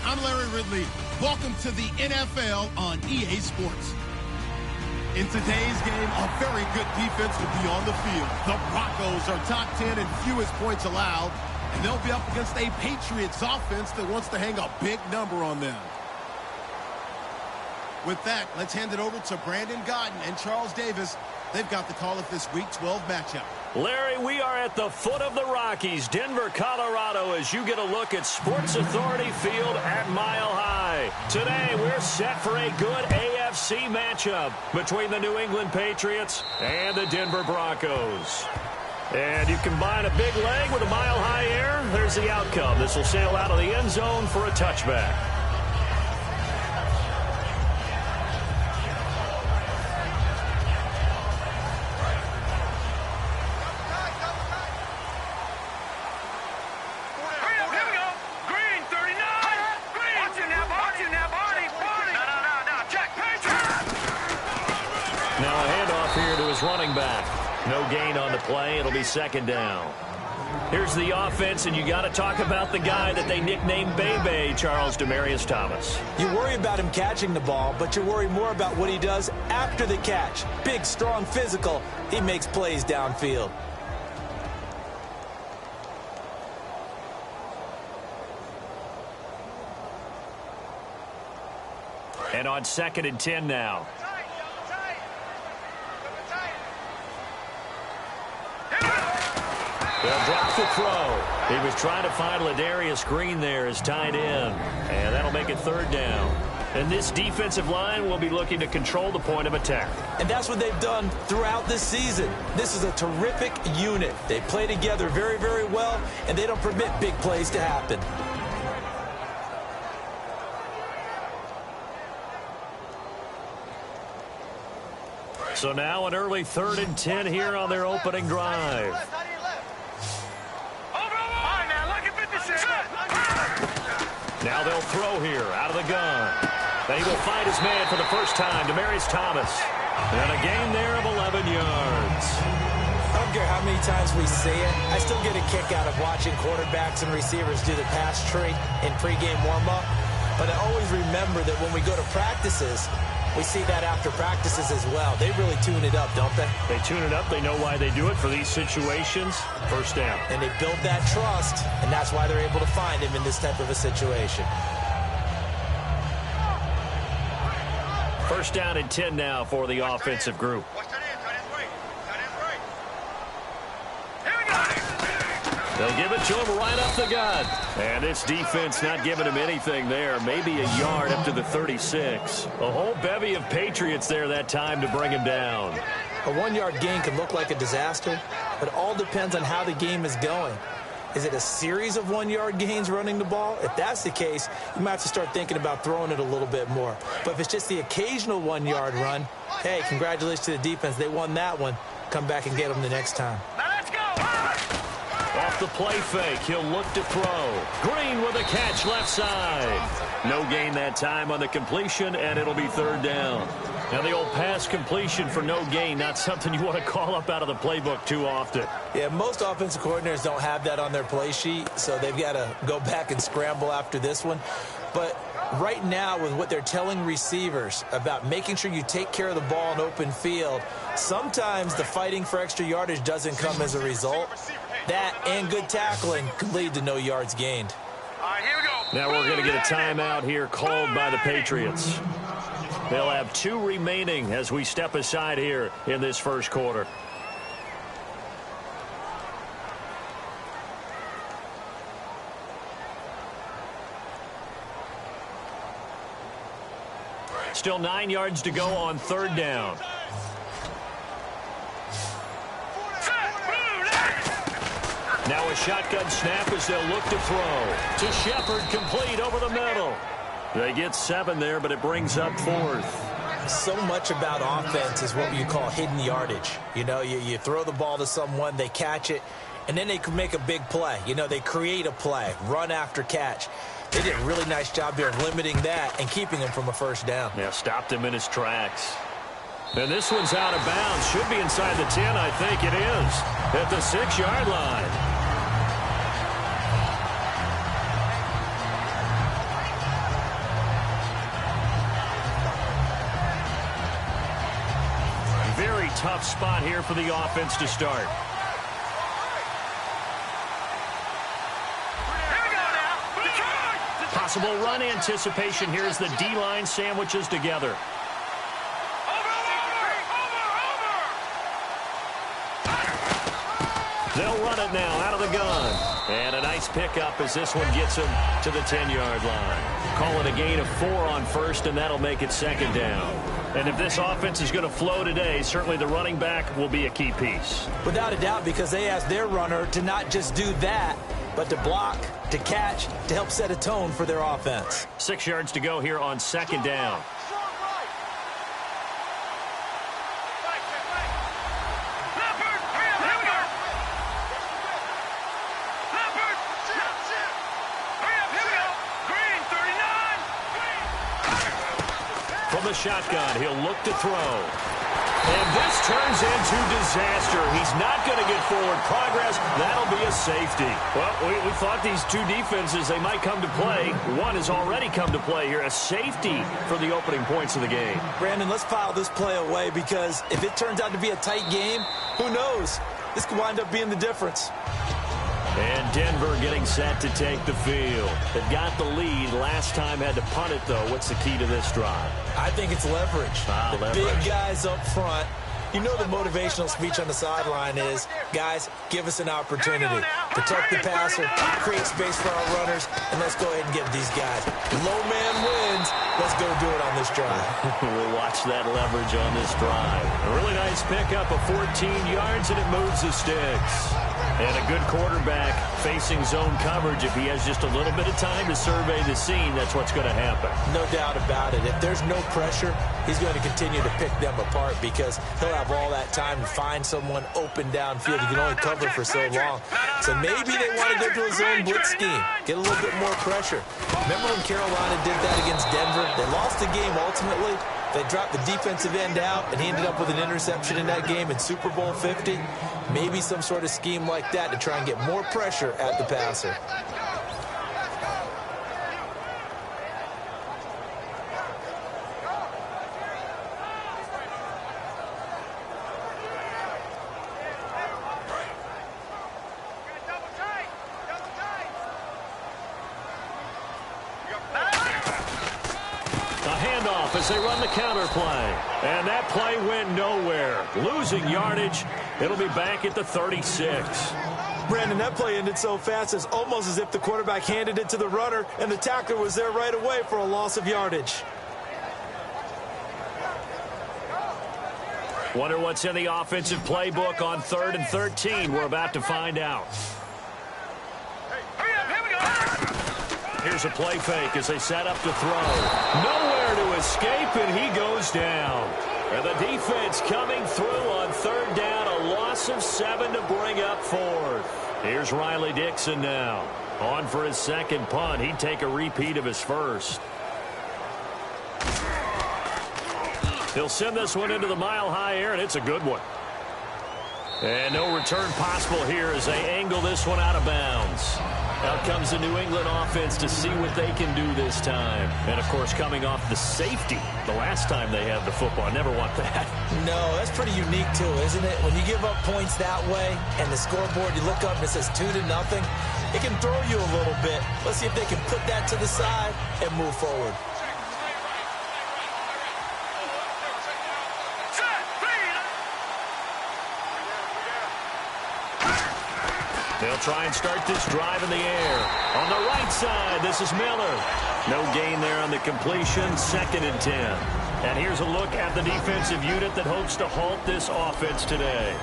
I'm Larry Ridley. Welcome to the NFL on EA Sports. In today's game, a very good defense will be on the field. The Broncos are top 10 in fewest points allowed, and they'll be up against a Patriots offense that wants to hang a big number on them. With that, let's hand it over to Brandon Godden and Charles Davis. They've got the call of this Week 12 matchup. Larry, we are at the foot of the Rockies, Denver, Colorado, as you get a look at Sports Authority Field at Mile High. Today, we're set for a good AFC matchup between the New England Patriots and the Denver Broncos. And you combine a big leg with a mile-high air, there's the outcome. This will sail out of the end zone for a touchback. Running back. No gain on the play. It'll be second down. Here's the offense, and you got to talk about the guy that they nicknamed Bebe, Charles Demaryius Thomas. You worry about him catching the ball, but you worry more about what he does after the catch. Big, strong, physical. He makes plays downfield. And on 2nd and 10 now. They'll drop the throw. He was trying to find Ladarius Green there as tight end. And that'll make it 3rd down. And this defensive line will be looking to control the point of attack. And that's what they've done throughout this season. This is a terrific unit. They play together very, very well, and they don't permit big plays to happen. So now an early 3rd and 10 here on their opening drive. Now they'll throw here out of the gun. And he will find his man for the first time, Demaryius Thomas. And a gain there of 11 yards. I don't care how many times we see it. I still get a kick out of watching quarterbacks and receivers do the pass tree in pregame warm-up. But I always remember that when we go to practices, we see that after practices as well. They really tune it up, don't they? They tune it up. They know why they do it for these situations. First down. And they build that trust, and that's why they're able to find him in this type of a situation. First down and 10 now for the offensive group. They'll give it to him right up the gut. And this defense not giving him anything there. Maybe a yard up to the 36. A whole bevy of Patriots there that time to bring him down. A 1-yard gain can look like a disaster, but it all depends on how the game is going. Is it a series of 1-yard gains running the ball? If that's the case, you might have to start thinking about throwing it a little bit more. But if it's just the occasional 1-yard run, hey, congratulations to the defense. They won that one. Come back and get them the next time. Off the play fake, he'll look to throw. Green with a catch left side. No gain that time on the completion, and it'll be 3rd down. Now the old pass completion for no gain, not something you want to call up out of the playbook too often. Yeah, most offensive coordinators don't have that on their play sheet, so they've got to go back and scramble after this one. But right now, with what they're telling receivers about making sure you take care of the ball in open field, sometimes the fighting for extra yardage doesn't come as a result. That and good tackling could lead to no yards gained. All right, here we go. Now we're going to get a timeout here called by the Patriots. They'll have 2 remaining as we step aside here in this first quarter. Still 9 yards to go on 3rd down. Now a shotgun snap as they'll look to throw. To Shepard, complete over the middle. They get 7 there, but it brings up 4th. So much about offense is what you call hidden yardage. You know, you throw the ball to someone, they catch it, and then they can make a big play. You know, they create a play, run after catch. They did a really nice job there of limiting that and keeping him from a first down. Yeah, stopped him in his tracks. And this one's out of bounds. Should be inside the 10, I think it is. At the 6-yard line. Very tough spot here for the offense to start. Possible run anticipation here as the D-line sandwiches together. They'll run it now out of the gun. And a nice pickup as this one gets him to the 10-yard line. Call it a gain of 4 on first, and that'll make it second down. And if this offense is going to flow today, certainly the running back will be a key piece. Without a doubt, because they asked their runner to not just do that, but to block, to catch, to help set a tone for their offense. 6 yards to go here on second down. From the shotgun, he'll look to throw. And this turns into disaster. He's not going to get forward progress. That'll be a safety. Well, we thought these two defenses, they might come to play. One has already come to play here. A safety for the opening points of the game. Brandon, let's file this play away because if it turns out to be a tight game, who knows? This could wind up being the difference. And Denver getting set to take the field. They've got the lead. Last time had to punt it, though. What's the key to this drive? I think it's leverage. The leverage. Big guys up front. You know the motivational speech on the sideline is, guys, give us an opportunity. Protect the passer, create space for our runners, and let's go ahead and get these guys. Low man wins. Let's go do it on this drive. We'll watch that leverage on this drive. A really nice pickup of 14 yards, and it moves the sticks. And a good quarterback facing zone coverage. If he has just a little bit of time to survey the scene, that's what's going to happen. No doubt about it. If there's no pressure, he's going to continue to pick them apart because he'll have all that time to find someone open downfield. He can only cover for so long. So maybe they want to go to a zone blitz scheme, get a little bit more pressure. Remember when Carolina did that against Denver? They lost the game ultimately. They dropped the defensive end out, and he ended up with an interception in that game in Super Bowl 50. Maybe some sort of scheme like that to try and get more pressure at the passer. As they run the counter play. And that play went nowhere. Losing yardage. It'll be back at the 36. Brandon, that play ended so fast, it's almost as if the quarterback handed it to the runner and the tackler was there right away for a loss of yardage. Wonder what's in the offensive playbook on 3rd and 13. We're about to find out. Here's a play fake as they set up to throw. Nowhere to escape, and he goes down. And the defense coming through on 3rd down. A loss of 7 to bring up 4th. Here's Riley Dixon now. On for his second punt. He'd take a repeat of his first. He'll send this one into the mile-high air, and it's a good one. And no return possible here as they angle this one out of bounds. Out comes the New England offense to see what they can do this time. And, of course, coming off the safety the last time they had the football. Never want that. No, that's pretty unique, too, isn't it? When you give up points that way and the scoreboard, you look up and it says 2-0, it can throw you a little bit. Let's see if they can put that to the side and move forward. They'll try and start this drive in the air. On the right side, this is Miller. No gain there on the completion, 2nd and 10. And here's a look at the defensive unit that hopes to halt this offense today.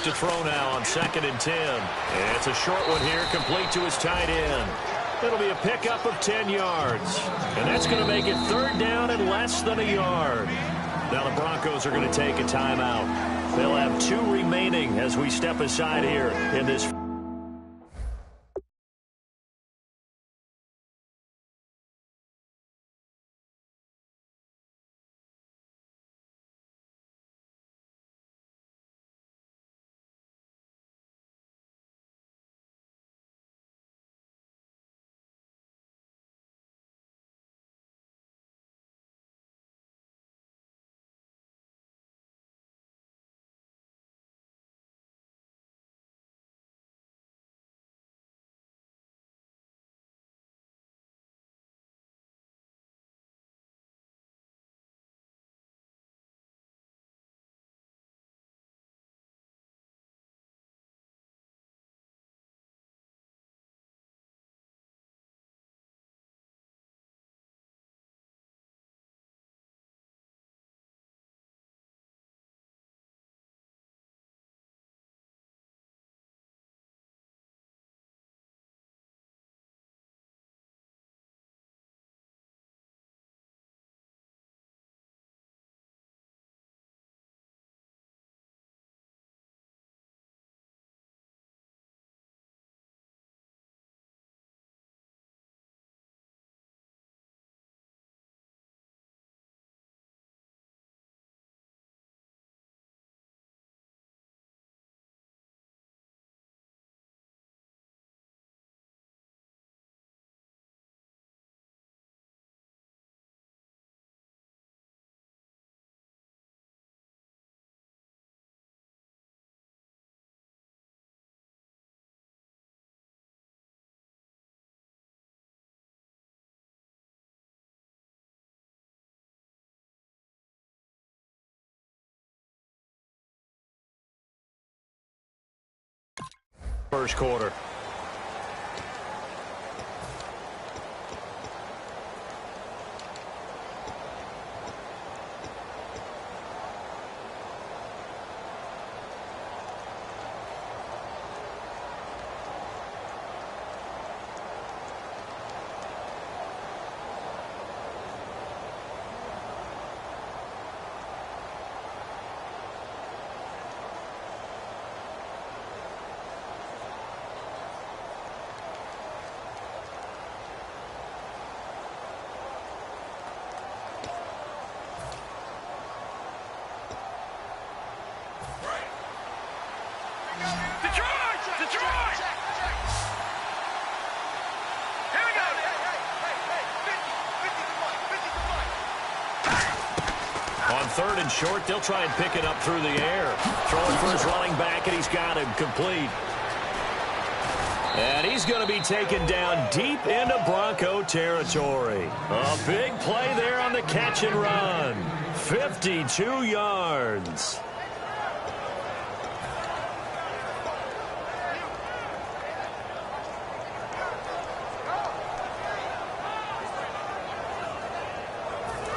to throw now on 2nd and 10. And it's a short one here, complete to his tight end. It'll be a pickup of 10 yards. And that's going to make it 3rd down and less than a yard. Now the Broncos are going to take a timeout. They'll have 2 remaining as we step aside here in this. First quarter. On 3rd and short, they'll try and pick it up through the air. Throwing for his running back, and he's got him complete. And he's going to be taken down deep into Bronco territory. A big play there on the catch and run. 52 yards.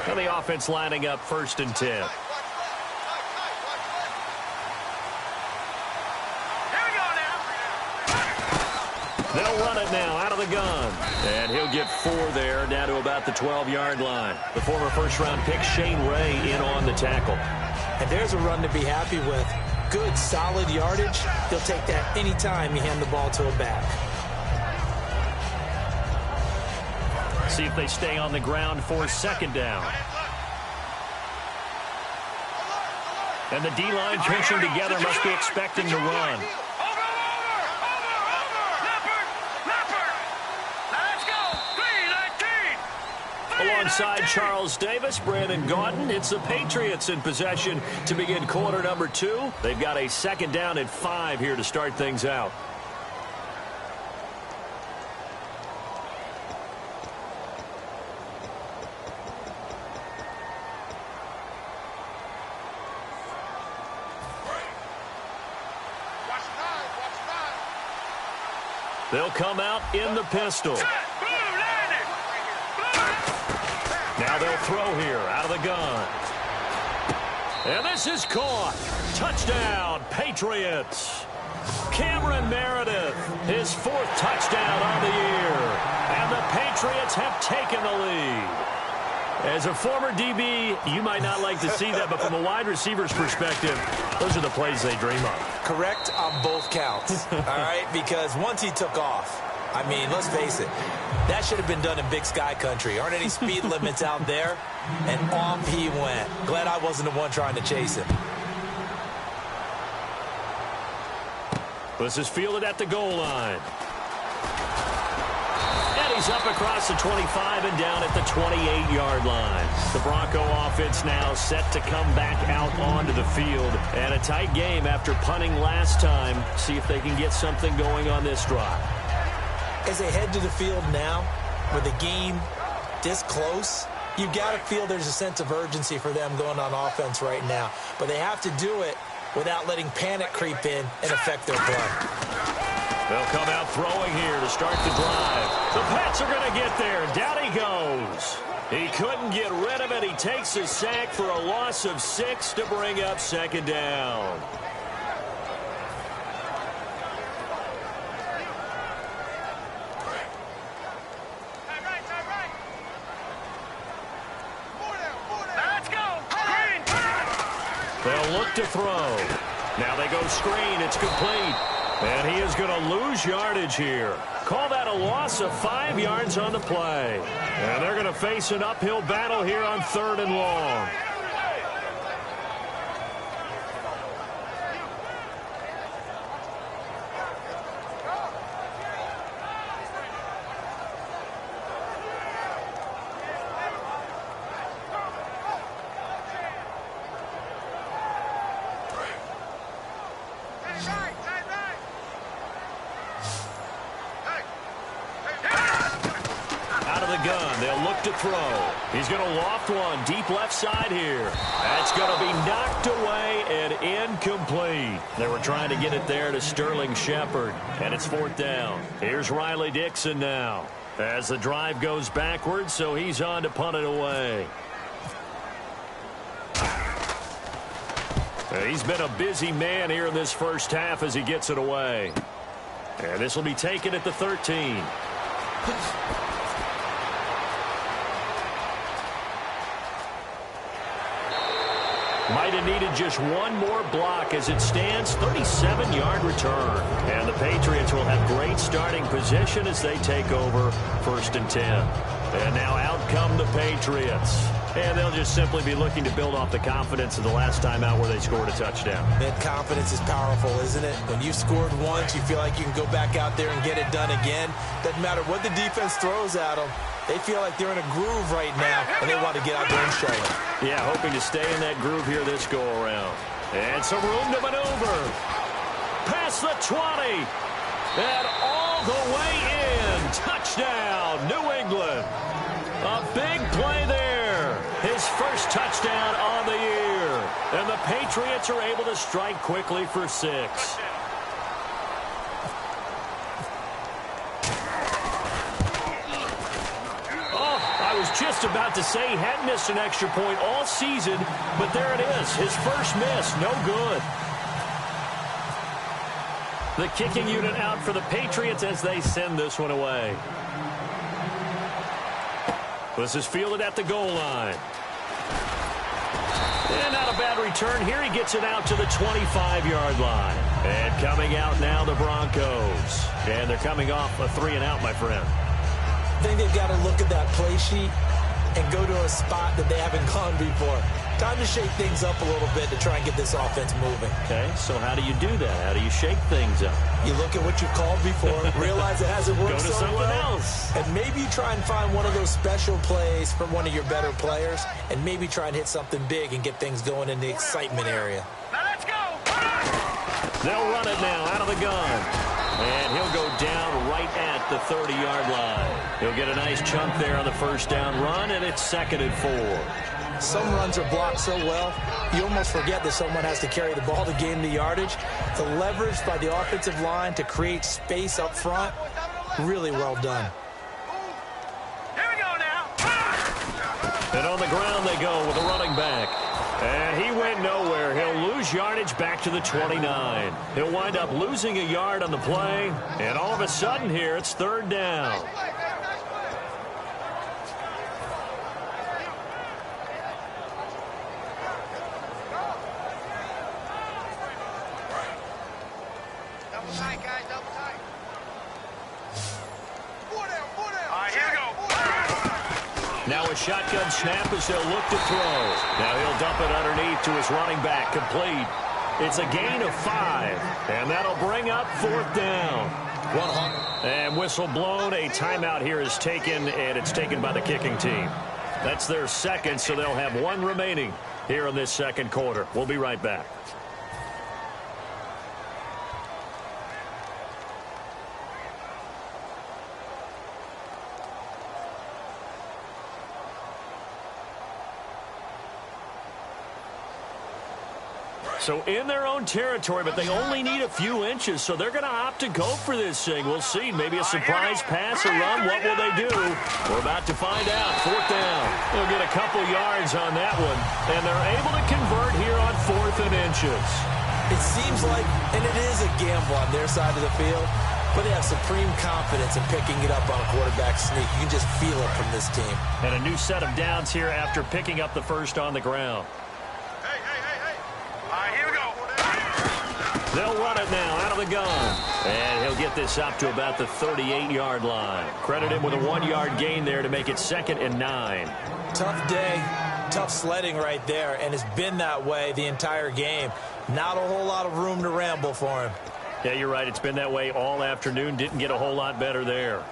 And the offense lining up 1st and 10. They'll run it now out of the gun. And he'll get 4 there, down to about the 12-yard line. The former first-round pick, Shane Ray, in on the tackle. And there's a run to be happy with. Good, solid yardage. He'll take that anytime you hand the ball to a back. See if they stay on the ground for 2nd down. And the D-line pinching together, must be expecting to run. Alongside Charles Davis, Brandon Gaudin, it's the Patriots in possession to begin quarter number 2. They've got a 2nd down and 5 here to start things out. They'll come out in the pistol. Now they'll throw here out of the gun. And this is caught. Touchdown, Patriots. Cameron Meredith, his 4th touchdown on the year. And the Patriots have taken the lead. As a former DB, you might not like to see that, but from a wide receiver's perspective, those are the plays they dream of. Correct on both counts, all right? Because once he took off, I mean, let's face it, that should have been done in Big Sky Country. Aren't any speed limits out there? And off he went. Glad I wasn't the one trying to chase him. This is fielded at the goal line. And he's up across the 25 and down at the 28-yard line. The Bronco offense now set to come back out onto the field. And a tight game after punting last time. See if they can get something going on this drive. As they head to the field now, with the game this close, you've got to feel there's a sense of urgency for them going on offense right now. But they have to do it without letting panic creep in and affect their play. They'll come out throwing here to start the drive. The Pats are going to get there. Down he goes. He couldn't get rid of it. He takes a sack for a loss of 6 to bring up 2nd down. They'll look to throw. Now they go screen. It's complete. And he is going to lose yardage here. Call that a loss of 5 yards on the play. And they're going to face an uphill battle here on 3rd and long. Gun. They'll look to throw. He's going to loft one deep left side here. That's going to be knocked away and incomplete. They were trying to get it there to Sterling Shepard, and it's 4th down. Here's Riley Dixon now as the drive goes backwards, so he's on to punt it away. He's been a busy man here in this first half as he gets it away. And this will be taken at the 13. Might have needed just one more block as it stands. 37-yard return. And the Patriots will have great starting position as they take over 1st and 10. And now out come the Patriots. And they'll just simply be looking to build off the confidence of the last time out where they scored a touchdown. That confidence is powerful, isn't it? When you've scored once, you feel like you can go back out there and get it done again. Doesn't matter what the defense throws at them. They feel like they're in a groove right now, and they want to get out there and show it. Yeah, hoping to stay in that groove here this go-around. And some room to maneuver. Past the 20. And all the way in. Touchdown, New England. A big play there. His first touchdown on the year. And the Patriots are able to strike quickly for 6. Just about to say he hadn't missed an extra point all season, but there it is. His first miss, no good. The kicking unit out for the Patriots as they send this one away. This is fielded at the goal line. And not a bad return here. He gets it out to the 25-yard line. And coming out now, the Broncos. And they're coming off a 3-and-out, my friend. I think they've got to look at that play sheet and go to a spot that they haven't gone before. Time to shake things up a little bit to try and get this offense moving. Okay, so how do you do that? How do you shake things up? You look at what you've called before, realize it hasn't worked so well. Go to something else. And maybe try and find one of those special plays from one of your better players, and maybe try and hit something big and get things going in the excitement area. Now let's go! They'll run it now out of the gun. And he'll go down right at the 30-yard line. He'll get a nice chunk there on the first down run, and it's 2nd and 4. Some runs are blocked so well, you almost forget that someone has to carry the ball to gain the yardage. The leverage by the offensive line to create space up front, really well done. Here we go now. And on the ground they go with a running back. And he went nowhere. He'll lose lose yardage back to the 29. He'll wind up losing a yard on the play, and all of a sudden here it's third down. Now a shotgun snap as they'll look to throw. Now he'll dump it underneath to his running back. Complete. It's a gain of 5, and that'll bring up fourth down. And whistle blown. A timeout here is taken, and it's taken by the kicking team. That's their second, so they'll have one remaining here in this second quarter. We'll be right back. So in their own territory, but they only need a few inches, so they're going to opt to go for this thing. We'll see. Maybe a surprise pass or run. What will they do? We're about to find out. Fourth down. They'll get a couple yards on that one, and they're able to convert here on 4th and inches. It seems like, and it is a gamble on their side of the field, but they have supreme confidence in picking it up on a quarterback sneak. You can just feel it from this team. And a new set of downs here after picking up the first on the ground. They'll run it now out of the gun. And he'll get this up to about the 38-yard line. Credit him with a 1-yard gain there to make it 2nd and 9. Tough day, tough sledding right there, and it's been that way the entire game. Not a whole lot of room to ramble for him. Yeah, you're right. It's been that way all afternoon. Didn't get a whole lot better there.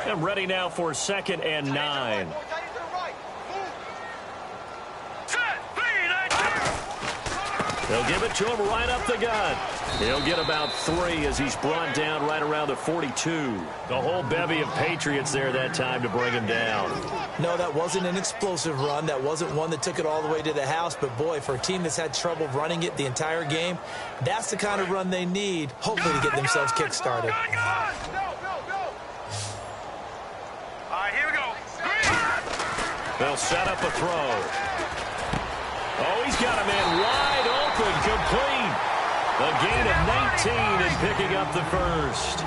And ready now for 2nd and 9. They'll give it to him right up the gut. He'll get about 3 as he's brought down right around the 42. The whole bevy of Patriots there that time to bring him down. No, that wasn't an explosive run. That wasn't one that took it all the way to the house. But, boy, for a team that's had trouble running it the entire game, that's the kind of run they need, hopefully, to get themselves kick-started. They'll set up a throw. Oh, he's got a man wide open, complete. A gain of 19 and picking up the first.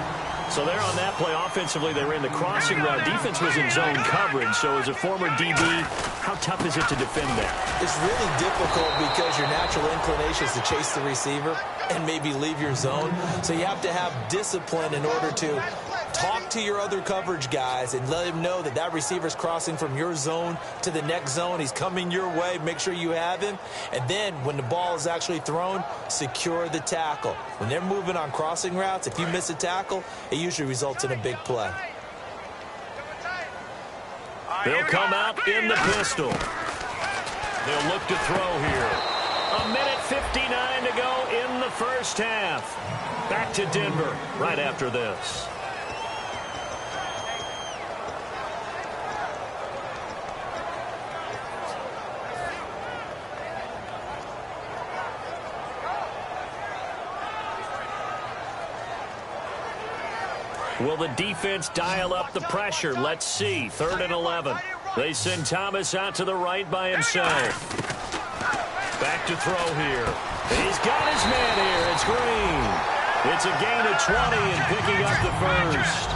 So they're on that play offensively. They ran the crossing route. Defense was in zone coverage. So as a former DB, how tough is it to defend that? It's really difficult because your natural inclination is to chase the receiver and maybe leave your zone. So you have to have discipline in order to talk to your other coverage guys and let him know that that receiver's crossing from your zone to the next zone. He's coming your way. Make sure you have him. And then when the ball is actually thrown, secure the tackle. When they're moving on crossing routes, if you miss a tackle, it usually results in a big play. They'll come out in the pistol. They'll look to throw here. 1:59 to go in the first half. Back to Denver right after this. Will the defense dial up the pressure? Let's see. 3rd and 11. They send Thomas out to the right by himself. Back to throw here. He's got his man here. It's Green. It's a gain of 20 and picking up the first.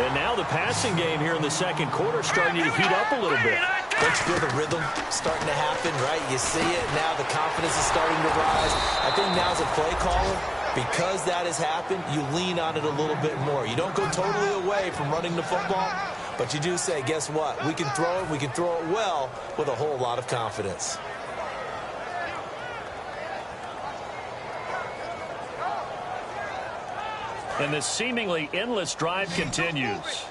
And now the passing game here in the second quarter starting to heat up a little bit. Don't you feel the rhythm starting to happen, right? You see it now. The confidence is starting to rise. I think now as a play caller, because that has happened, you lean on it a little bit more. You don't go totally away from running the football, but you do say, guess what? We can throw it. We can throw it well with a whole lot of confidence. And this seemingly endless drive continues.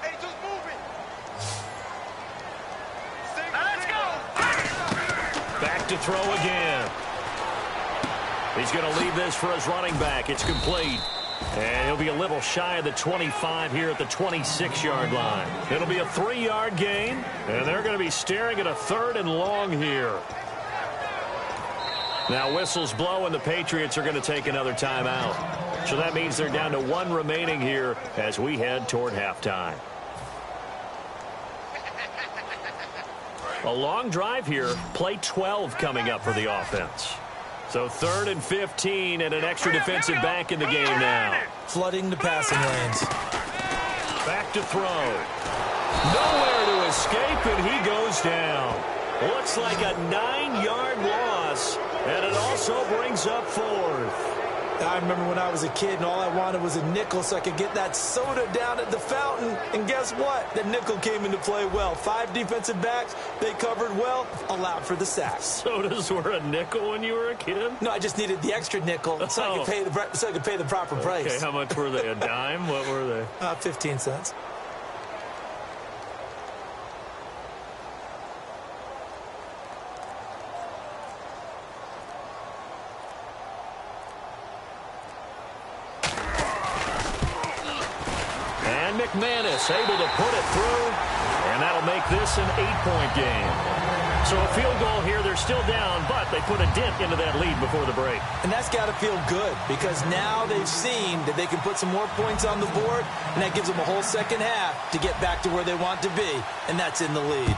Back to throw again. He's going to leave this for his running back. It's complete. And he'll be a little shy of the 25 here at the 26-yard line. It'll be a 3-yard gain, and they're going to be staring at a 3rd and long here. Now whistles blow, and the Patriots are going to take another timeout. So that means they're down to 1 remaining here as we head toward halftime. A long drive here. Play 12 coming up for the offense. So 3rd and 15 and an extra defensive back in the game now. Flooding the passing lanes. Back to throw. Nowhere to escape, and he goes down. Looks like a 9-yard loss, and it also brings up 4th. I remember when I was a kid and all I wanted was a nickel so I could get that soda down at the fountain. And guess what? The nickel came into play well. 5 defensive backs, they covered well, allowed for the sacks. Sodas were a nickel when you were a kid? No, I just needed the extra nickel so I could pay the proper price. Okay, how much were they? A dime? What were they? 15 cents. McManus able to put it through, and that'll make this an 8-point game. So a field goal here, they're still down, but they put a dent into that lead before the break. And that's got to feel good because now they've seen that they can put some more points on the board, and that gives them a whole second half to get back to where they want to be, and that's in the lead.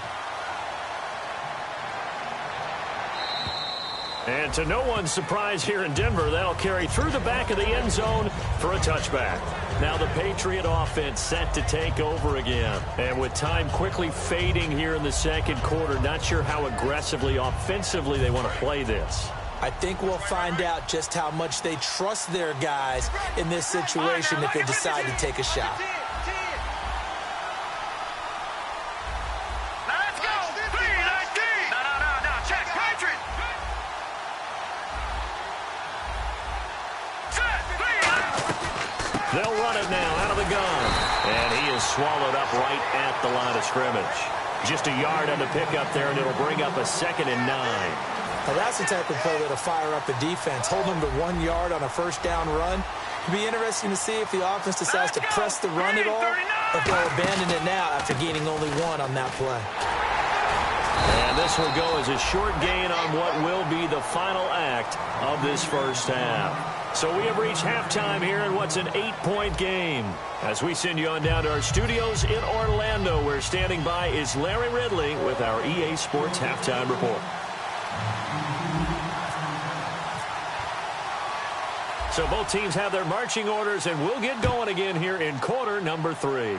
And to no one's surprise here in Denver, that'll carry through the back of the end zone for a touchback. Now the Patriot offense set to take over again. And with time quickly fading here in the second quarter, not sure how aggressively, offensively they want to play this. I think we'll find out just how much they trust their guys in this situation if they decide to take a shot. They'll run it now out of the gun. And he is swallowed up right at the line of scrimmage. Just a yard on the pickup there, and it'll bring up a 2nd and 9. Now that's the type of play that'll fire up a defense. Hold them to 1 yard on a first down run. It'll be interesting to see if the offense decides to press the run at all, or if they'll abandon it now after gaining only 1 on that play. And this will go as a short gain on what will be the final act of this first half. So we have reached halftime here in what's an 8-point game. As we send you on down to our studios in Orlando, where standing by is Larry Ridley with our EA Sports Halftime Report. So both teams have their marching orders, and we'll get going again here in quarter number 3.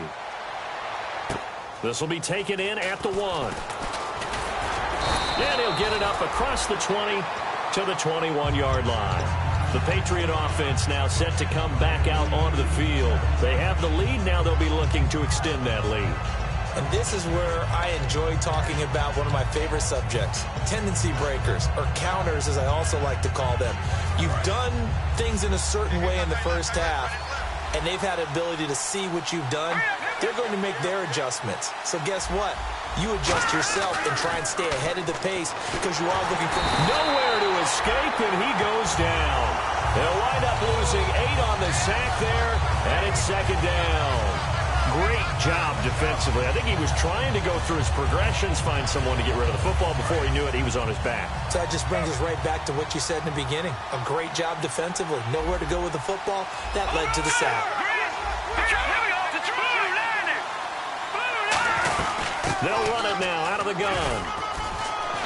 This will be taken in at the 1. And he'll get it up across the 20 to the 21-yard line. The Patriot offense now set to come back out onto the field. They have the lead. Now they'll be looking to extend that lead. And this is where I enjoy talking about one of my favorite subjects, tendency breakers, or counters as I also like to call them. You've done things in a certain way in the first half, and they've had the ability to see what you've done. They're going to make their adjustments. So guess what? You adjust yourself and try and stay ahead of the pace because you are looking for nowhere to escape, and he goes down. They'll wind up losing 8 on the sack there, and it's 2nd down. Great job defensively. I think he was trying to go through his progressions, find someone to get rid of the football. Before he knew it, he was on his back. So that just brings us right back to what you said in the beginning. A great job defensively. Nowhere to go with the football. That led to the sack. They'll run it now out of the gun.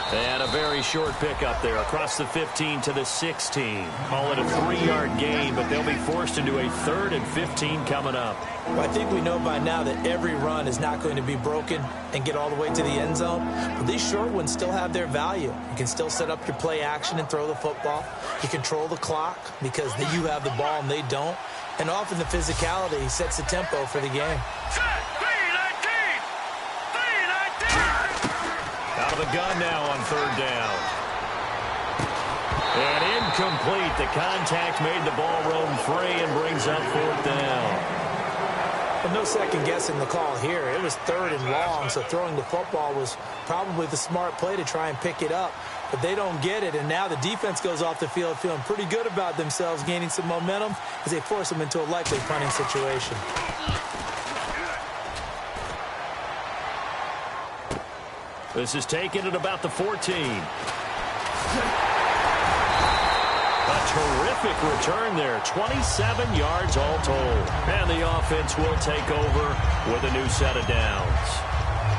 And a very short pickup there across the 15 to the 16. Call it a 3-yard gain, but they'll be forced into a 3rd and 15 coming up. Well, I think we know by now that every run is not going to be broken and get all the way to the end zone. But these short ones still have their value. You can still set up your play action and throw the football. You control the clock because you have the ball and they don't. And often the physicality sets the tempo for the game. Out of the gun now on 3rd down. And incomplete. The contact made the ball roam free and brings up 4th down. Well, no second guessing the call here. It was 3rd and long, so throwing the football was probably the smart play to try and pick it up. But they don't get it, and now the defense goes off the field feeling pretty good about themselves, gaining some momentum as they force them into a likely punting situation. This is taken at about the 14. A terrific return there. 27 yards all told. And the offense will take over with a new set of downs.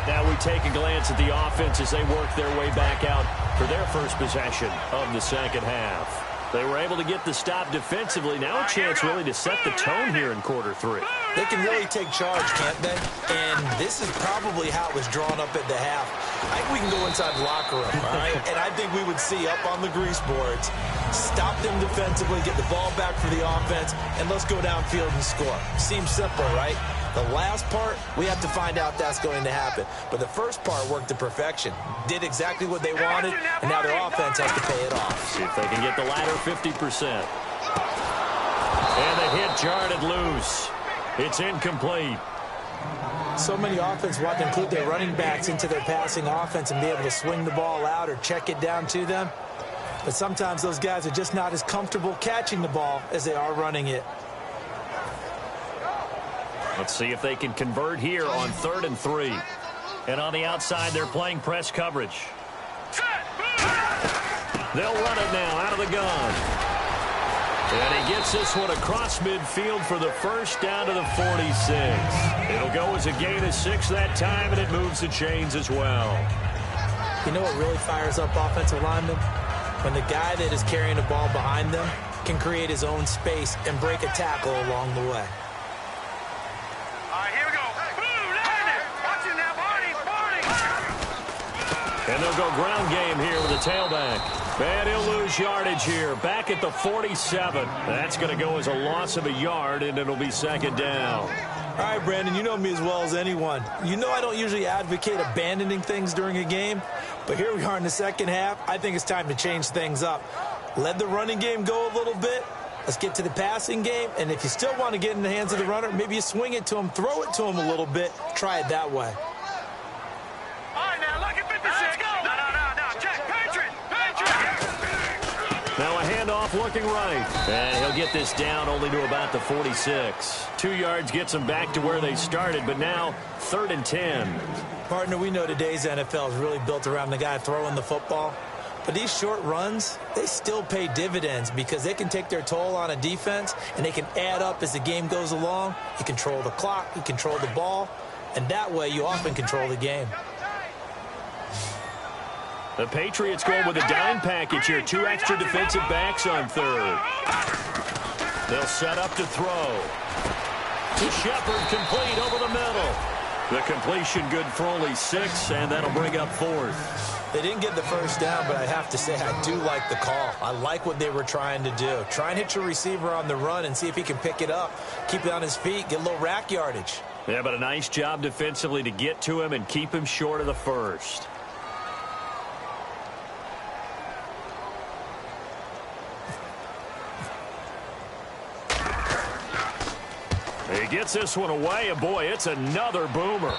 Now we take a glance at the offense as they work their way back out for their first possession of the second half. They were able to get the stop defensively. Now a chance really to set the tone here in quarter three. They can really take charge, can't they? And this is probably how it was drawn up at the half. I think we can go inside the locker room, all right? And I think we would see up on the grease boards, stop them defensively, get the ball back for the offense, and let's go downfield and score. Seems simple, right? The last part, we have to find out that's going to happen. But the first part worked to perfection. Did exactly what they wanted, and now their offense has to pay it off. See if they can get the latter 50%. And the hit jarred it loose. It's incomplete. So many offenses want to include their running backs into their passing offense and be able to swing the ball out or check it down to them. But sometimes those guys are just not as comfortable catching the ball as they are running it. Let's see if they can convert here on 3rd and 3. And on the outside, they're playing press coverage. They'll run it now out of the gun. And he gets this one across midfield for the first down to the 46. It'll go as a gain of 6 that time, and it moves the chains as well. You know what really fires up offensive linemen? When the guy that is carrying the ball behind them can create his own space and break a tackle along the way. And they'll go ground game here with a tailback. And he'll lose yardage here. Back at the 47. That's going to go as a loss of a yard, and it'll be 2nd down. All right, Brandon, you know me as well as anyone. You know I don't usually advocate abandoning things during a game. But here we are in the second half. I think it's time to change things up. Let the running game go a little bit. Let's get to the passing game. And if you still want to get in the hands of the runner, maybe you swing it to him, throw it to him a little bit. Try it that way. Now a handoff looking right. And he'll get this down only to about the 46. 2 yards gets them back to where they started, but now 3rd and 10. Partner, we know today's NFL is really built around the guy throwing the football. But these short runs, they still pay dividends because they can take their toll on a defense, and they can add up as the game goes along. You control the clock, you control the ball, and that way you often control the game. The Patriots going with a dime package here. 2 extra defensive backs on 3rd. They'll set up to throw. To Shepard, complete over the middle. The completion good for only 6, and that'll bring up 4th. They didn't get the first down, but I have to say I do like the call. I like what they were trying to do. Try and hit your receiver on the run and see if he can pick it up. Keep it on his feet, get a little rack yardage. Yeah, but a nice job defensively to get to him and keep him short of the first. He gets this one away, and boy, it's another boomer.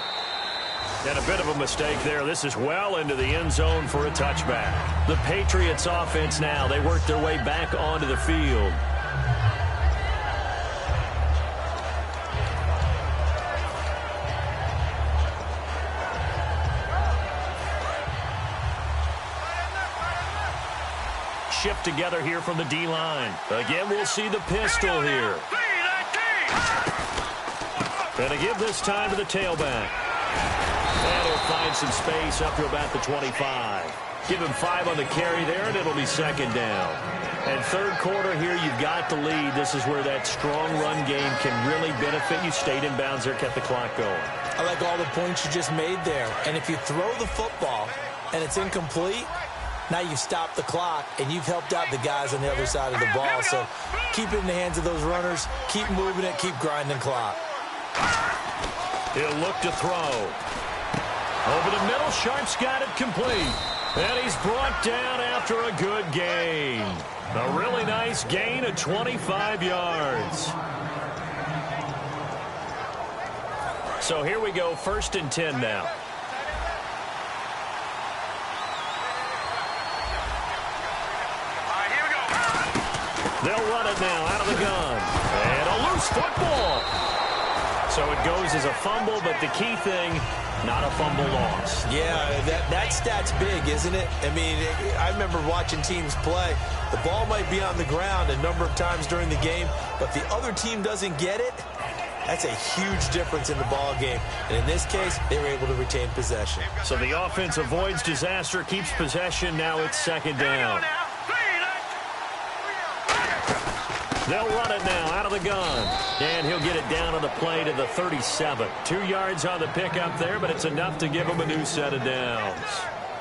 And a bit of a mistake there. This is well into the end zone for a touchback. The Patriots offense now, they work their way back onto the field. Shift together here from the D-line. Again, we'll see the pistol here. And to give this time to the tailback. And he'll find some space up to about the 25. Give him 5 on the carry there, and it'll be 2nd down. And 3rd quarter here, you've got the lead. This is where that strong run game can really benefit you. Stayed in bounds there, kept the clock going. I like all the points you just made there. And if you throw the football and it's incomplete, now you've stopped the clock, and you've helped out the guys on the other side of the ball. So keep it in the hands of those runners. Keep moving it. Keep grinding clock. He'll look to throw. Over the middle, Sharp's got it complete. And he's brought down after a good gain. A really nice gain of 25 yards. So here we go, 1st and 10 now. They'll run it now out of the gun. And a loose football. So it goes as a fumble, but the key thing, not a fumble loss. Yeah, that stat's big, isn't it? I mean, I remember watching teams play. The ball might be on the ground a number of times during the game, but the other team doesn't get it. That's a huge difference in the ball game. And in this case, they were able to retain possession. So the offense avoids disaster, keeps possession. Now it's second down. They'll run it now out of the gun. And he'll get it down on the play to the 37. 2 yards on the pickup there, but it's enough to give him a new set of downs.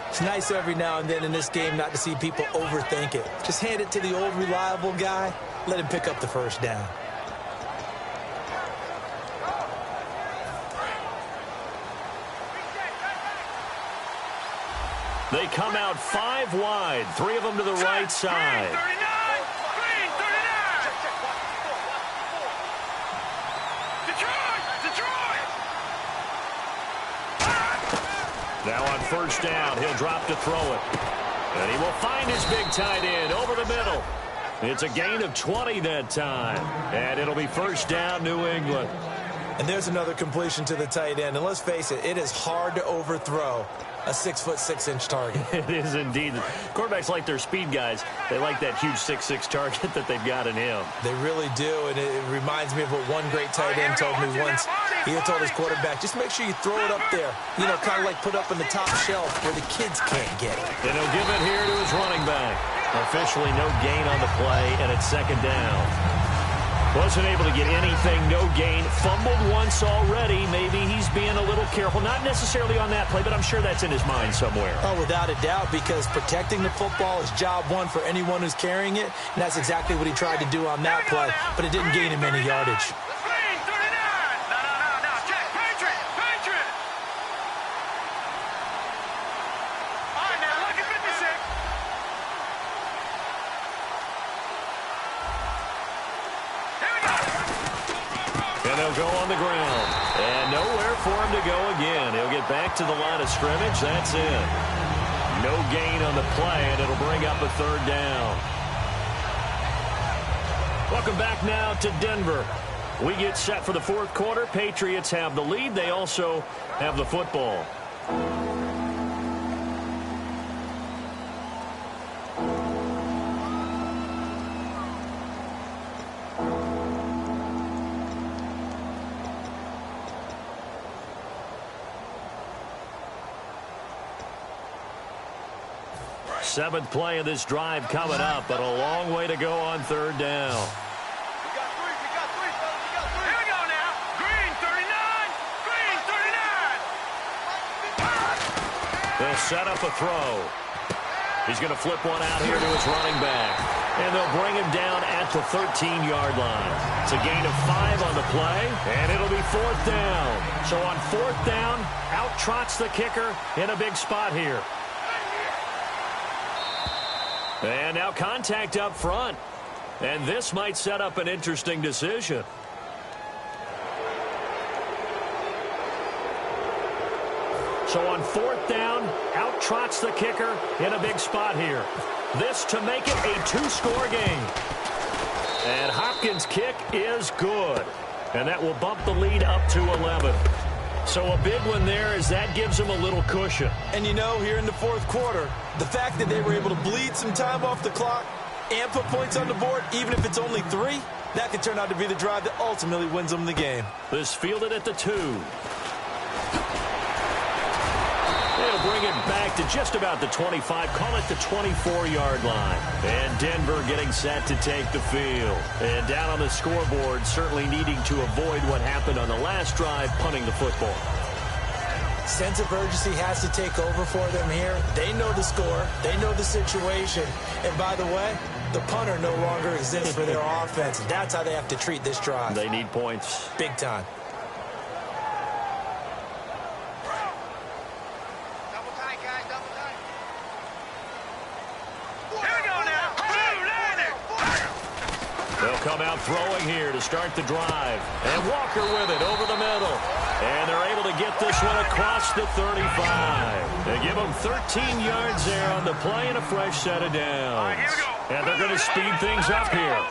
It's nice every now and then in this game not to see people overthink it. Just hand it to the old reliable guy. Let him pick up the first down. They come out 5 wide, 3 of them to the right side. Now on first down, he'll drop to throw it. And he will find his big tight end over the middle. It's a gain of 20 that time. And it'll be first down, New England. And there's another completion to the tight end. And let's face it, it is hard to overthrow a 6'6" target. It is indeed. Quarterbacks like their speed guys. They like that huge 6'6" target that they've got in him. They really do, and it reminds me of what one great tight end told me once. He had told his quarterback, just make sure you throw it up there. You know, kind of like put up in the top shelf where the kids can't get it. And he'll give it here to his running back. Officially no gain on the play, and it's second down. Wasn't able to get anything, no gain. Fumbled once already. Maybe he's being a little careful. Not necessarily on that play, but I'm sure that's in his mind somewhere. Oh, without a doubt, because protecting the football is job one for anyone who's carrying it, and that's exactly what he tried to do on that play, but it didn't gain him any yardage. Go on the ground. And nowhere for him to go again. He'll get back to the line of scrimmage. That's it. No gain on the play, and it'll bring up a third down. Welcome back now to Denver. We get set for the fourth quarter. Patriots have the lead. They also have the football. Seventh play of this drive coming up, but a long way to go on third down. We got three. Here we go now. Green 39. Green 39. They'll set up a throw. He's going to flip one out here to his running back. And they'll bring him down at the 13-yard line. It's a gain of 5 on the play, and it'll be fourth down. So on fourth down, out trots the kicker in a big spot here. And now contact up front. And this might set up an interesting decision. So on fourth down, out trots the kicker in a big spot here. This to make it a 2-score game. And Hopkins' kick is good. And that will bump the lead up to 11. So a big one there as that gives them a little cushion. And you know, here in the fourth quarter, the fact that they were able to bleed some time off the clock and put points on the board, even if it's only 3, that could turn out to be the drive that ultimately wins them the game. This fielded at the 2. They'll bring it back to just about the 25, call it the 24-yard line. And Denver getting set to take the field. And down on the scoreboard, certainly needing to avoid what happened on the last drive, punting the football. Sense of urgency has to take over for them here. They know the score. They know the situation. And by the way, the punter no longer exists for their offense. That's how they have to treat this drive. They need points. Big time. Come out throwing here to start the drive. And Walker with it over the middle. And they're able to get this one across the 35. They give them 13 yards there on the play and a fresh set of downs. And they're going to speed things up here.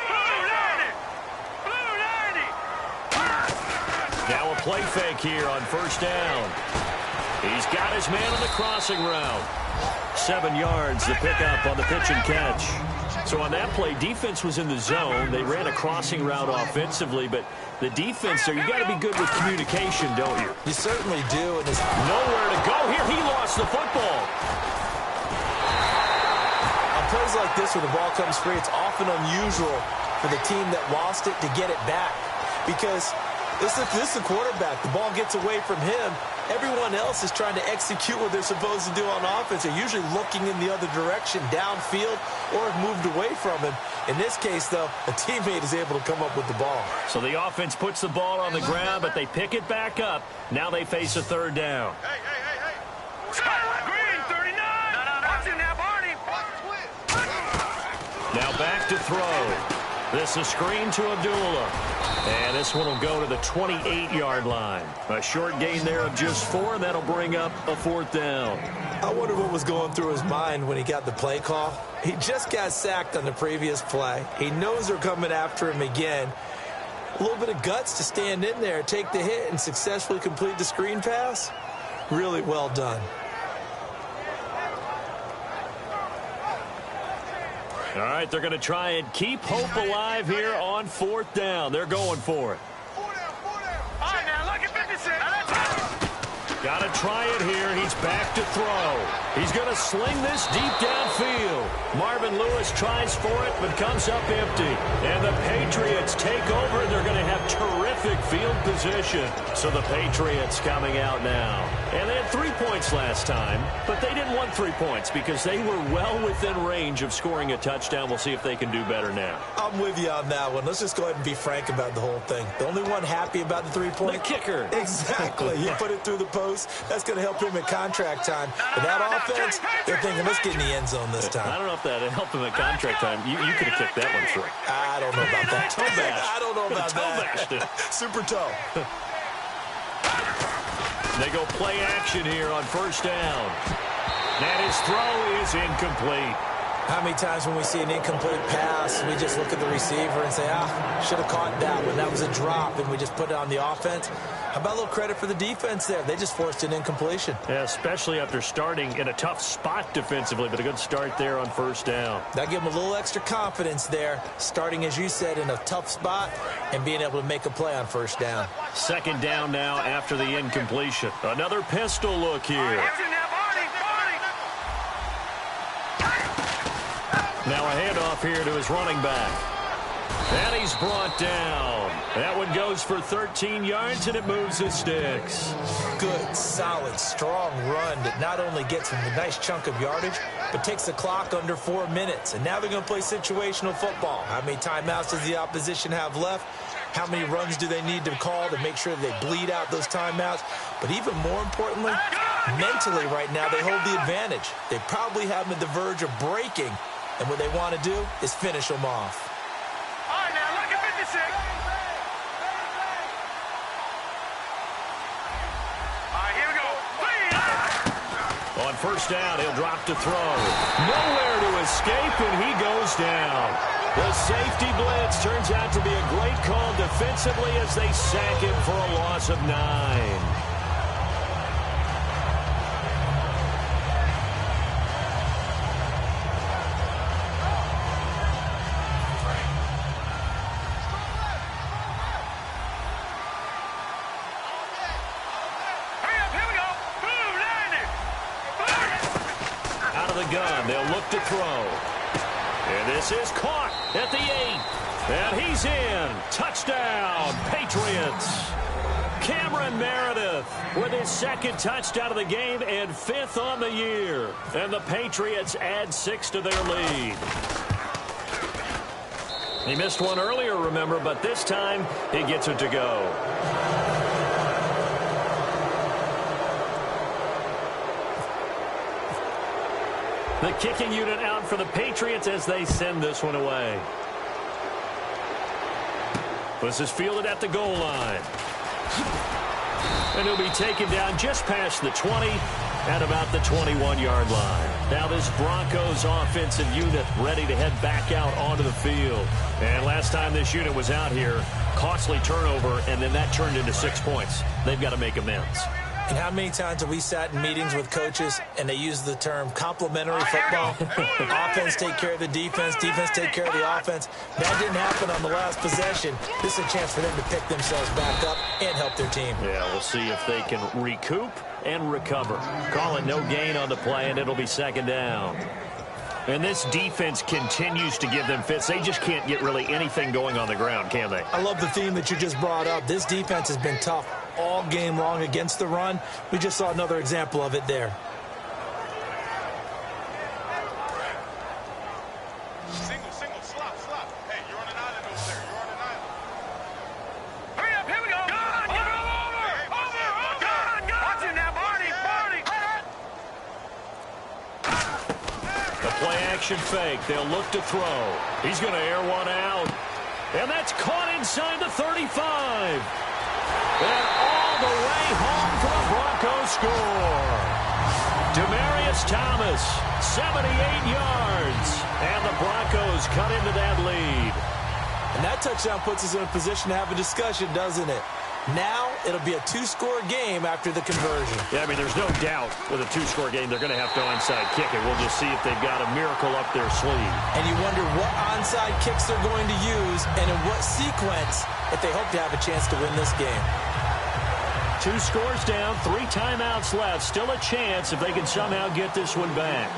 Now a play fake here on first down. He's got his man on the crossing route. 7 yards the pickup on the pitch and catch. So on that play, defense was in the zone. They ran a crossing route offensively, but the defense there, you got to be good with communication, don't you? You certainly do. And there's nowhere to go here. He lost the football. On plays like this where the ball comes free, it's often unusual for the team that lost it to get it back. Because this is the quarterback. The ball gets away from him. Everyone else is trying to execute what they're supposed to do on offense. They're usually looking in the other direction, downfield, or have moved away from him. In this case, though, a teammate is able to come up with the ball. So the offense puts the ball on the ground, but they pick it back up. Now they face a third down. Hey. Green, 39. Watch him now, Barney. Now back to throw. This is screen to Abdullah. And this one will go to the 28-yard line. A short gain there of just 4, and that'll bring up a 4th down. I wonder what was going through his mind when he got the play call. He just got sacked on the previous play. He knows they're coming after him again. A little bit of guts to stand in there, take the hit, and successfully complete the screen pass. Really well done. All right, they're going to try and keep hope alive here on 4th down. They're going for it. All right, now, look at 56. Got to try it here. He's back to throw. He's going to sling this deep downfield. Marvin Lewis tries for it, but comes up empty. And the Patriots take over. They're going to have terrific field position. So the Patriots coming out now. And they had 3 points last time, but they didn't want 3 points because they were well within range of scoring a touchdown. We'll see if they can do better now. I'm with you on that one. Let's just go ahead and be frank about the whole thing. The only one happy about the 3-point. The kicker. Exactly. He put it through the post. That's going to help him at contract time. But that offense, they're thinking, let's get in the end zone this time. I don't know if that helped him at contract time. You could have kicked that one through. I don't know about that. Toe bash. I don't know about toe that. Bashed it. Super toe. They go play action here on first down. And his throw is incomplete. How many times when we see an incomplete pass, we just look at the receiver and say, should have caught that one. That was a drop, and we just put it on the offense. How about a little credit for the defense there? They just forced an incompletion. Yeah, especially after starting in a tough spot defensively, but a good start there on first down. That gave them a little extra confidence there, starting, as you said, in a tough spot and being able to make a play on first down. 2nd down now after the incompletion. Another pistol look here. Now a handoff here to his running back. And he's brought down. That one goes for 13 yards, and it moves his sticks. Good, solid, strong run that not only gets him a nice chunk of yardage, but takes the clock under 4 minutes. And now they're going to play situational football. How many timeouts does the opposition have left? How many runs do they need to call to make sure they bleed out those timeouts? But even more importantly, mentally right now, they hold the advantage. They probably have them at the verge of breaking. And what they want to do is finish them off. All right, now look at 56. All right, here we go. On first down, he'll drop to throw. Nowhere to escape, and he goes down. The safety blitz turns out to be a great call defensively as they sack him for a loss of 9. Gun. They'll look to throw. And this is caught at the 8. And he's in. Touchdown, Patriots. Cameron Meredith with his 2nd touchdown of the game and 5th on the year. And the Patriots add 6 to their lead. He missed one earlier, remember, but this time he gets it to go. The kicking unit out for the Patriots as they send this one away. This is fielded at the goal line. And he'll be taken down just past the 20 at about the 21-yard line. Now this Broncos offensive unit ready to head back out onto the field. And last time this unit was out here, costly turnover, and then that turned into 6 points. They've got to make amends. And how many times have we sat in meetings with coaches and they use the term complementary football? Offense take care of the defense, defense take care of the offense. That didn't happen on the last possession. This is a chance for them to pick themselves back up and help their team. Yeah, we'll see if they can recoup and recover. Call it no gain on the play, and it'll be second down. And this defense continues to give them fits. They just can't get really anything going on the ground, can they? I love the theme that you just brought up. This defense has been tough all game long against the run. We just saw another example of it there. Single, slop. Hey, you're on an island over there. You're on an island. Hurry up, here we go. Over. Watch it now, Barney. The play-action fake. They'll look to throw. He's going to air one out. And that's caught inside the 35. And all the way home for a Broncos score. Demaryius Thomas, 78 yards. And the Broncos cut into that lead. And that touchdown puts us in a position to have a discussion, doesn't it? Now it'll be a two-score game after the conversion. Yeah, I mean, there's no doubt with a two-score game they're going to have to onside kick it. We'll just see if they've got a miracle up their sleeve. And you wonder what onside kicks they're going to use and in what sequence if they hope to have a chance to win this game. 2 scores down, 3 timeouts left. Still a chance if they can somehow get this one back.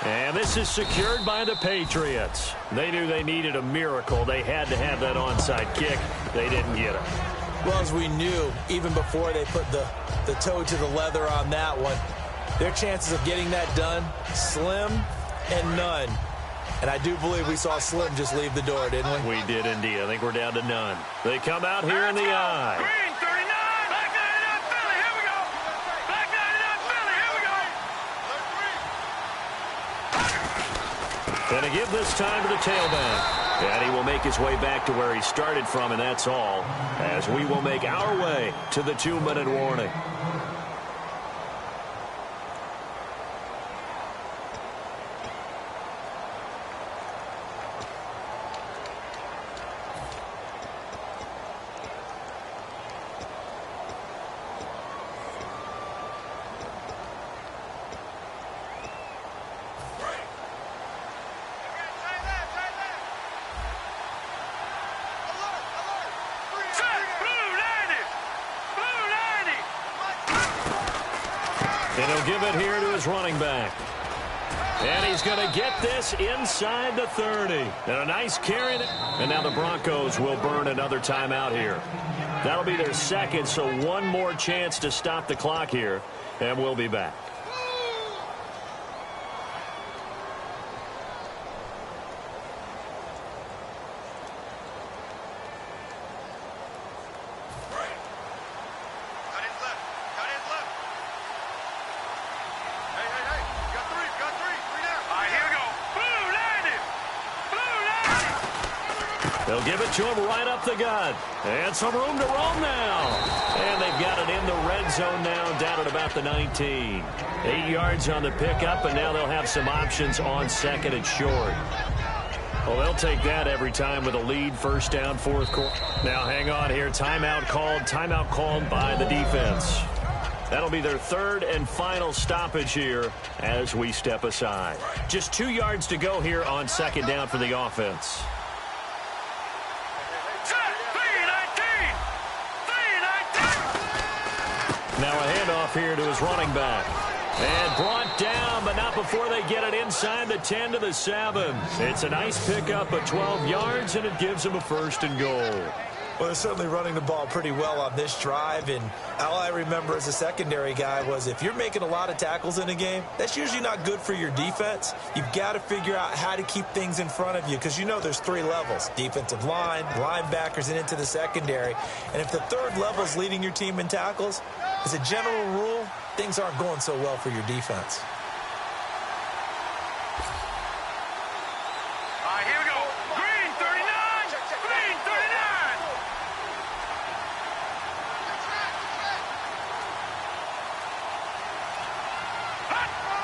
And this is secured by the Patriots. They knew they needed a miracle. They had to have that onside kick. They didn't get it. Well, as we knew, even before they put the toe to the leather on that one, their chances of getting that done, slim and none. And I do believe we saw Slim just leave the door, didn't we? We did indeed. I think we're down to none. They come out here in the eye. Green, 39. Back 99, Philly. Here we go. Back 99, Philly. Here we go. Going to give this time to the tailback. And he will make his way back to where he started from, and that's all, as we will make our way to the 2-minute warning. And he'll give it here to his running back. And he's going to get this inside the 30. And a nice carry. And now the Broncos will burn another timeout here. That'll be their second, so one more chance to stop the clock here. And we'll be back. They'll give it to him right up the gut. And some room to roam now. And they've got it in the red zone now, down at about the 19. 8 yards on the pickup, and now they'll have some options on second and short. Well, they'll take that every time with a lead, first down, fourth quarter. Now, hang on here. Timeout called by the defense. That'll be their third and final stoppage here as we step aside. Just 2 yards to go here on second down for the offense. Now a handoff here to his running back. And brought down, but not before they get it inside the 10 to the 7. It's a nice pickup of 12 yards, and it gives them a first and goal. Well, they're certainly running the ball pretty well on this drive, and all I remember as a secondary guy was if you're making a lot of tackles in a game, that's usually not good for your defense. You've got to figure out how to keep things in front of you because you know there's 3 levels, defensive line, linebackers, and into the secondary. And if the third level is leading your team in tackles, as a general rule, things aren't going so well for your defense. All right, here we go. Green, 39.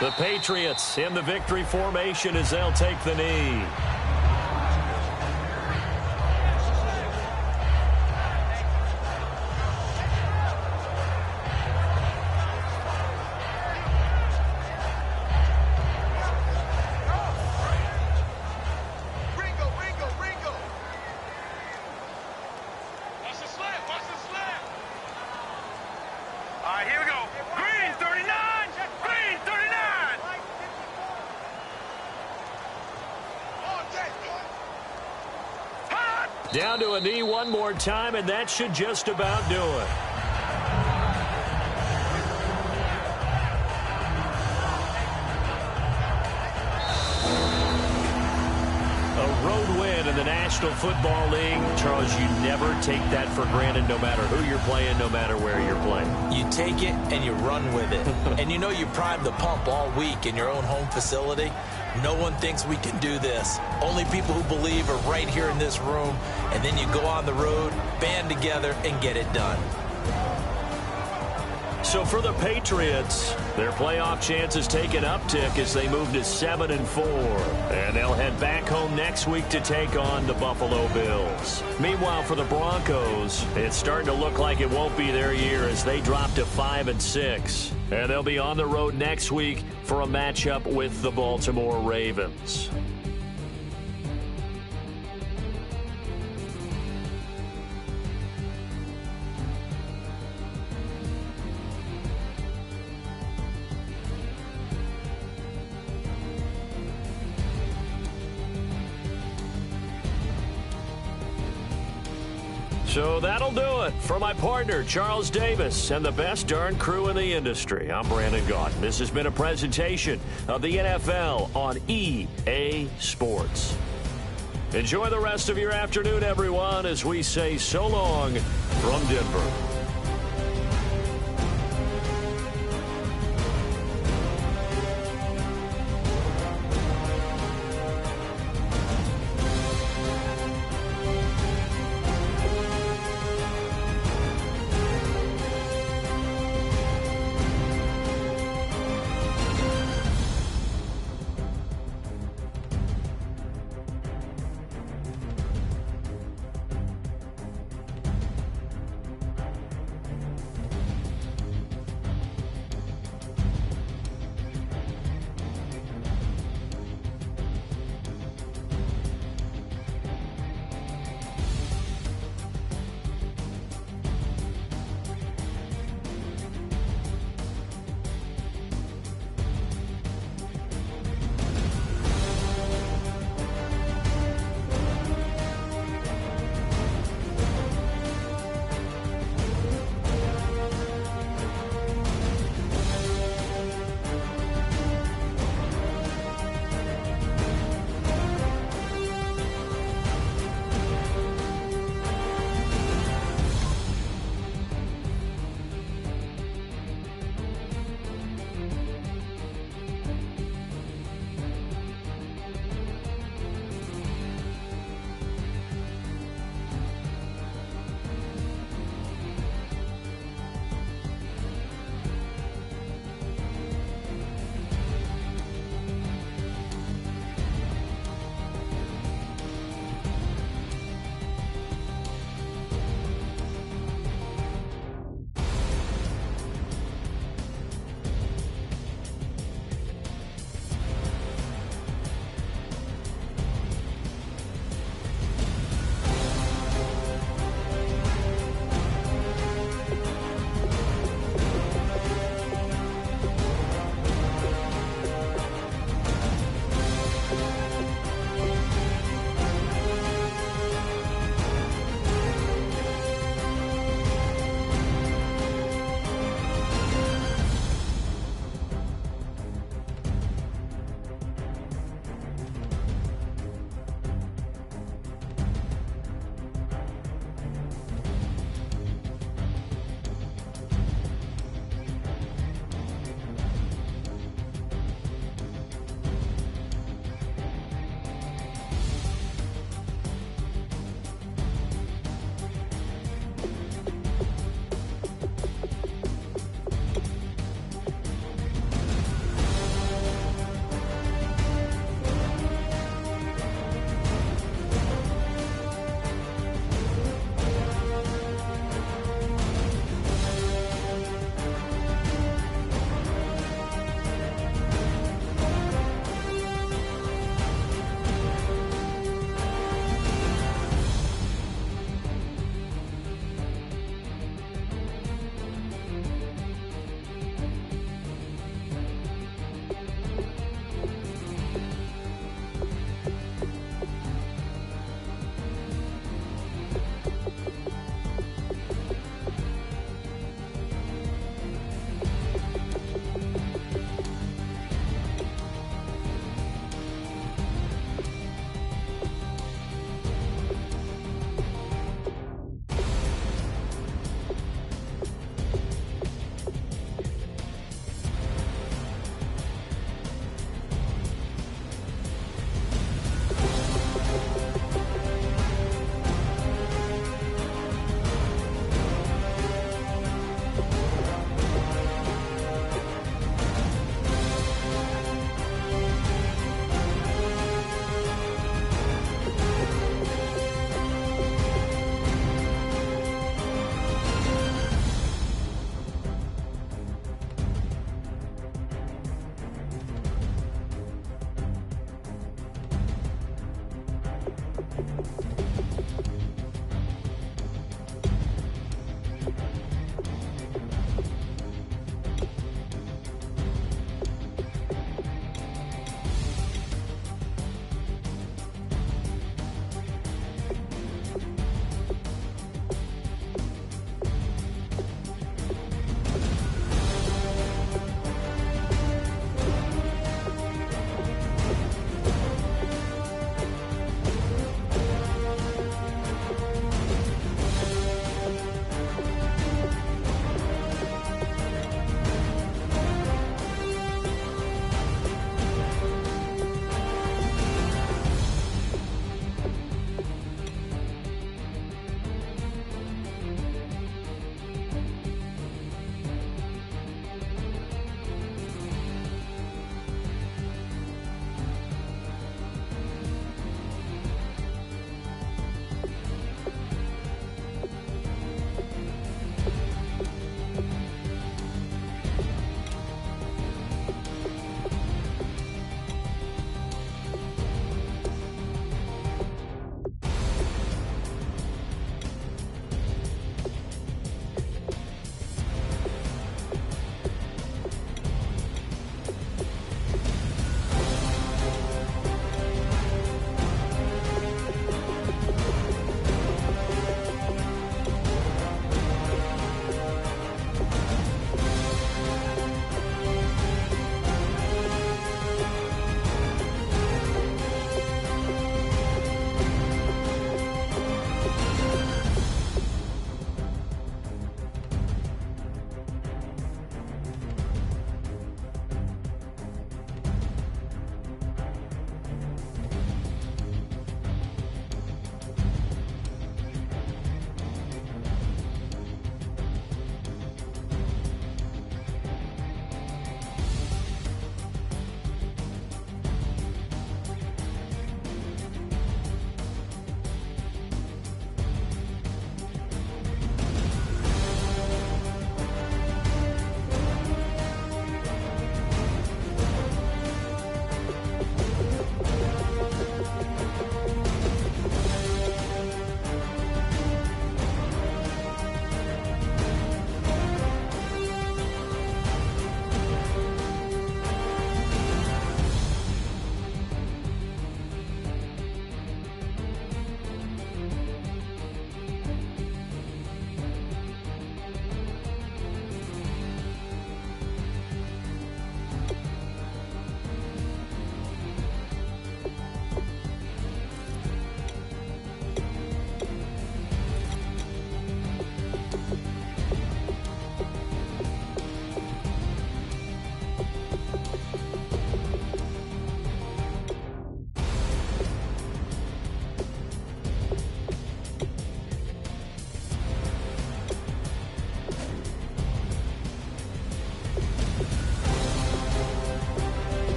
The Patriots in the victory formation as they'll take the knee. Down to a knee one more time, and that should just about do it. A road win in the National Football League. Charles, you never take that for granted no matter who you're playing, no matter where you're playing. You take it and you run with it. And you know you primed the pump all week in your own home facility. No one thinks we can do this. Only people who believe are right here in this room. And then you go on the road, band together, and get it done. So for the Patriots, their playoff chances take an uptick as they move to 7-4. And they'll head back home next week to take on the Buffalo Bills. Meanwhile, for the Broncos, it's starting to look like it won't be their year as they drop to 5-6. And they'll be on the road next week for a matchup with the Baltimore Ravens. So that'll do it. For my partner, Charles Davis, and the best darn crew in the industry, I'm Brandon Gaudin. This has been a presentation of the NFL on EA Sports. Enjoy the rest of your afternoon, everyone, as we say so long from Denver.